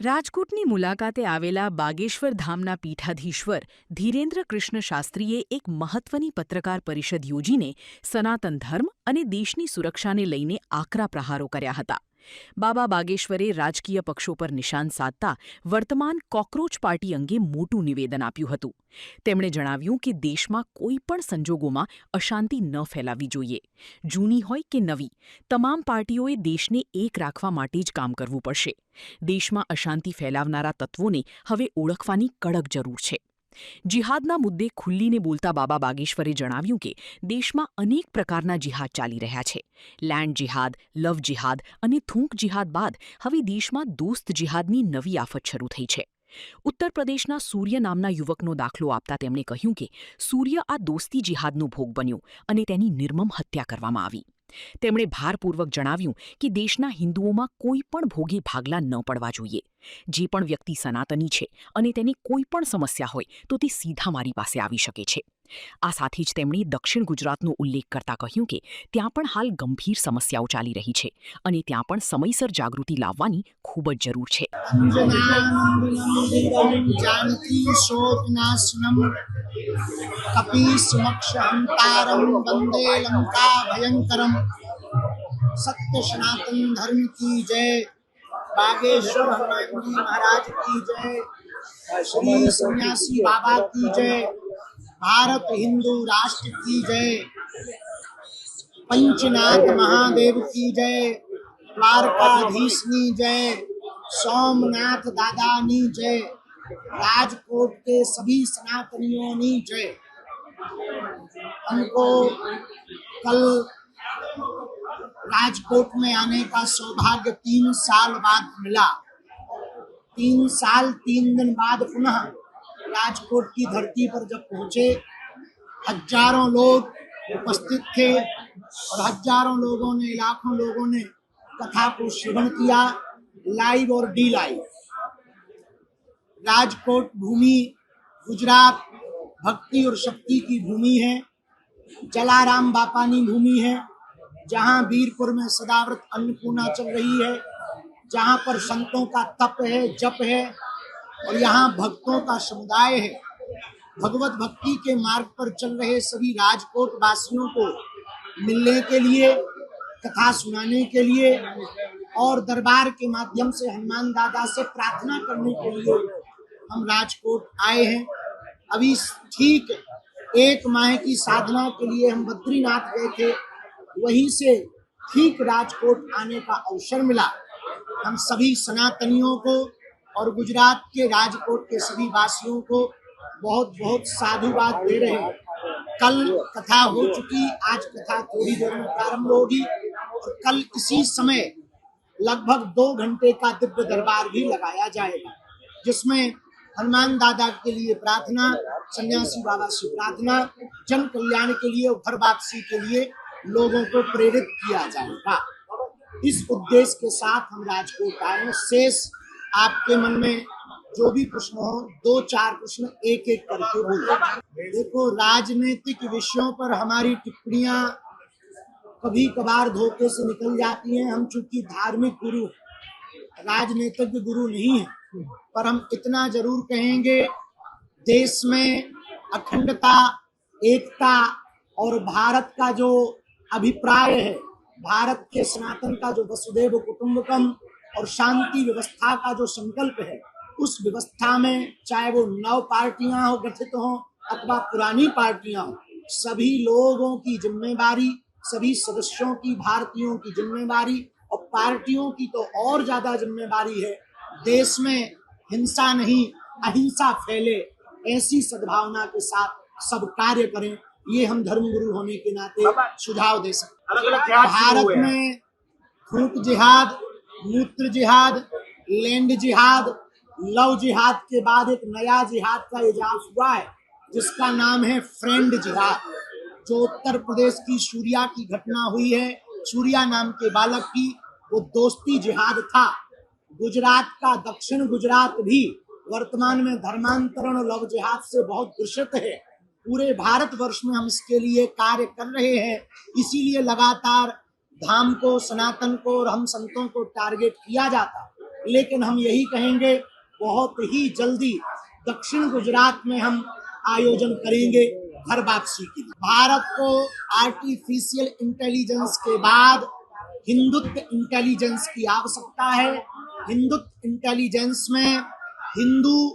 રાજકોટની મુલાકાતે આવેલા બાગેશ્વર ધામના પીઠાધીશ્વર ધીરેન્દ્ર કૃષ્ણ શાસ્ત્રીએ એક મહત્વની પત્રકાર પરિષદ યોજીને સનાતન ધર્મ અને દેશની સુરક્ષાને લઈને આકરા પ્રહારો કર્યા હતા. બાબા બાગેશ્વરે રાજકીય પક્ષો પર નિશાન સાધતા વર્તમાન કોકરોચ પાર્ટી અંગે મોટું નિવેદન આપ્યું હતું. તેમણે જણાવ્યું કે દેશમાં કોઈ પણ સંજોગોમાં અશાંતિ ન ફેલાવી જોઈએ. જૂની હોય કે નવી, તમામ પાર્ટીઓએ દેશને એક રાખવા માટે જ કામ કરવું પડશે. દેશમાં અશાંતિ ફેલાવનારા તત્વોને હવે ઓળખવાની કડક જરૂર છે. જિહાદના મુદ્દે ખુલ્લીને બોલતા બાબા બાગેશ્વરે જણાવ્યું કે દેશમાં અનેક પ્રકારના જિહાદ ચાલી રહ્યા છે. લેન્ડ જિહાદ, લવ જિહાદ અને થૂંક જિહાદ બાદ હવે દેશમાં દોસ્ત જિહાદની નવી આફત શરૂ થઈ છે. ઉત્તર પ્રદેશના સૂર્ય નામના યુવકનો દાખલો આપતા તેમણે કહ્યું કે સૂર્ય આ દોસ્તી જિહાદનો ભોગ બન્યો અને તેની નિર્મમ હત્યા કરવામાં આવી. તેમણે ભારપૂર્વક જણાવ્યું કે દેશના હિન્દુઓમાં કોઈ પણ ભોગે ભાગલા ન પડવા જોઈએ. જે પણ વ્યક્તિ સનાતની છે અને તેને કોઈ પણ સમસ્યા હોય તો તે સીધા મારી પાસે આવી શકે છે. આ સાથે જ તેમણે દક્ષિણ ગુજરાતનો ઉલ્લેખ કરતા કહ્યું કે ત્યાં પણ હાલ ગંભીર સમસ્યાઓ ચાલી રહી છે અને ત્યાં પણ સમયસર જાગૃતિ લાવવાની ખૂબ જ જરૂર છે. सत्य सनातन धर्म की जय, बागेश्वर हनुमान जी महाराज की जय, श्री सन्यासी बाबा की जय, भारत हिंदू राष्ट्र की जय, पंचनाथ महादेव की जय, द्वारकाधीशनी जय, सोमनाथ दादानी जय, राजकोट के सभी सनातनियों की जय। हमको कल राजकोट में आने का सौभाग्य 3 साल बाद मिला। 3 साल 3 दिन बाद पुनः राजकोट की धरती पर जब पहुंचे, हजारों लोग उपस्थित थे और हजारों लोगों ने, लाखों लोगों ने कथा को श्रवण किया, लाइव और डी लाइव। राजकोट भूमि गुजरात भक्ति और शक्ति की भूमि है, जलाराम बापानी भूमि है, जहाँ वीरपुर में सदाव्रत अन्नपूर्णा चल रही है, जहाँ पर संतों का तप है, जप है और यहाँ भक्तों का समुदाय है। भगवत भक्ति के मार्ग पर चल रहे सभी राजकोट वासियों को मिलने के लिए, कथा सुनाने के लिए और दरबार के माध्यम से हनुमान दादा से प्रार्थना करने के लिए हम राजकोट आए हैं। अभी ठीक 1 माह की साधना के लिए हम बद्रीनाथ गए थे, वहीं से ठीक राजकोट आने का अवसर मिला। हम सभी सनातनियों को और गुजरात के राजकोट के सभी वासियों को बहुत बहुत साधुवाद दे रहे हैं। कल कथा हो चुकी, आज कथा थोड़ी देर में प्रारंभ होगी और कल इसी समय लगभग 2 घंटे का दिव्य दरबार भी लगाया जाएगा, जिसमें हनुमान दादा के लिए प्रार्थना, सन्यासी बाबा से प्रार्थना, जन कल्याण के लिए और घर वापसी के लिए लोगों को प्रेरित किया जाएगा। इस उद्देश्य के साथ हम राजकोट आए हैं। शेष आपके मन में जो भी प्रश्न हो, 2-4 प्रश्न एक एक करके बोलो। देखो, राजनीतिक विषयों पर हमारी टिप्पणियां कभी कभार धोखे से निकल जाती हैं। हम चूंकि धार्मिक गुरु, राजनीतिक गुरु नहीं है, पर हम इतना जरूर कहेंगे, देश में अखंडता, एकता और भारत का जो अभिप्राय है, भारत के सनातन का जो वसुधैव कुटुंबकम और शांति व्यवस्था का जो संकल्प है, उस व्यवस्था में चाहे वो नव पार्टियां हो गठित हो अथवा पुरानी पार्टियां हो, सभी लोगों की जिम्मेवारी, सभी सदस्यों की, भारतीयों की जिम्मेवारी और पार्टियों की तो और ज्यादा जिम्मेवारी है, देश में हिंसा नहीं अहिंसा फैले, ऐसी सद्भावना के साथ सब कार्य करें। ये हम धर्मगुरु होने के नाते सुझाव दे सकते हैं। भारत में थूक जिहाद, मूत्र जिहाद, लैंड जिहाद, लव जिहाद के बाद एक नया जिहाद का इजाफ हुआ है, जिसका नाम है फ्रेंड जिहाद। जो उत्तर प्रदेश की सूर्या की घटना हुई है, सूर्या नाम के बालक की, वो दोस्ती जिहाद था। गुजरात का दक्षिण गुजरात भी वर्तमान में धर्मांतरण और लव जिहाद से बहुत ग्रसित है। पूरे भारतवर्ष में हम इसके लिए कार्य कर रहे हैं, इसीलिए लगातार धाम को, सनातन को और हम संतों को टारगेट किया जाता। लेकिन हम यही कहेंगे बहुत ही जल्दी दक्षिण गुजरात में हम आयोजन करेंगे घर वापसी के लिए। भारत को आर्टिफिशियल इंटेलिजेंस के बाद हिंदुत्व इंटेलिजेंस की आवश्यकता है। हिंदुत्व इंटेलिजेंस में हिंदू,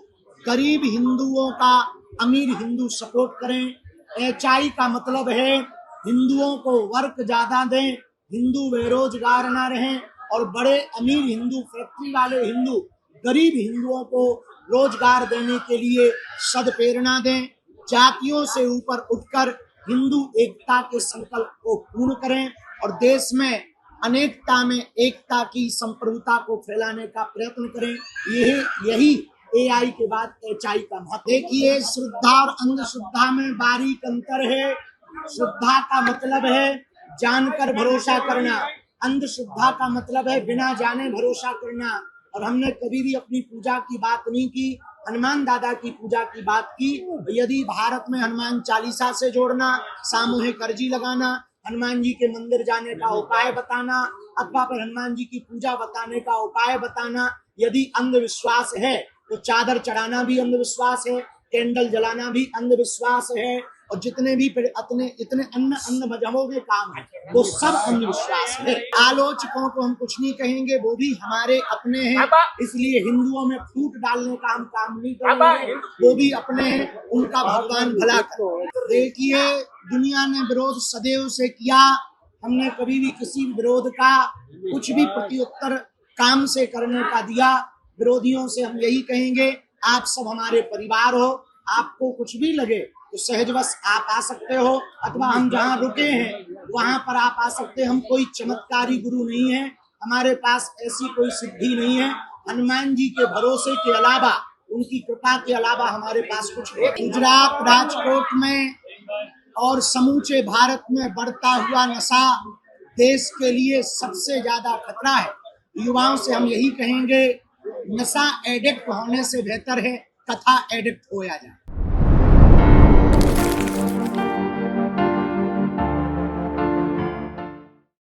गरीब हिंदुओं का अमीर हिंदू सपोर्ट करें। एचआई का मतलब है हिंदुओं को वर्क ज्यादा दें, हिंदू बेरोजगार ना रहें, और बड़े अमीर हिंदू, फैक्ट्री वाले हिंदू गरीब हिंदुओं को रोजगार देने के लिए सदप्रेरणा दें। जातियों से ऊपर उठकर हिंदू एकता के संकल्प को पूर्ण करें और देश में अनेकता में एकता की संप्रभुता को फैलाने का प्रयत्न करें। यही एआई के बाद एचआई का महत्व। देखिए, श्रद्धा और अंधश्रद्धा में बारीक अंतर है। श्रद्धा का मतलब है जानकर भरोसा करना, अंधश्रद्धा का मतलब है बिना जाने भरोसा करना। और हमने कभी भी अपनी पूजा की बात नहीं की, हनुमान दादा की पूजा की बात की। यदि भारत में हनुमान चालीसा से जोड़ना, सामूहिक अर्जी लगाना, हनुमान जी के मंदिर जाने का उपाय बताना, अथवा फिर हनुमान जी की पूजा बताने का उपाय बताना यदि अंधविश्वास है तो चादर चढ़ाना भी अंधविश्वास है, कैंडल जलाना भी अंधविश्वास है, और जितने भी इतने अन्य मजहबों के काम है वो सब अंधविश्वास है। आलोचकों को हम कुछ नहीं कहेंगे, वो भी हमारे अपने हैं, इसलिए हिंदुओं में फूट डालने का हम काम नहीं करेंगे, वो भी अपने हैं, उनका भगवान भला करे। देखिए, दुनिया ने विरोध सदैव से किया, हमने कभी भी किसी विरोध का कुछ भी प्रत्युत्तर काम से करने का दिया। विरोधियों से हम यही कहेंगे, आप सब हमारे परिवार हो, आपको कुछ भी लगे तो सहजवश आप आ सकते हो, अथवा हम जहाँ रुके हैं वहां पर आप आ सकते हैं। हम कोई चमत्कारी गुरु नहीं है, हमारे पास ऐसी कोई सिद्धि नहीं है। हनुमान जी के भरोसे के अलावा, उनकी कृपा के अलावा हमारे पास कुछ नहीं। गुजरात, राजकोट में और समूचे भारत में बढ़ता हुआ नशा देश के लिए सबसे ज्यादा खतरा है। युवाओं से हम यही कहेंगे, नशा एडिक्ट होने से बेहतर है कथा एडिक्ट होया जाए।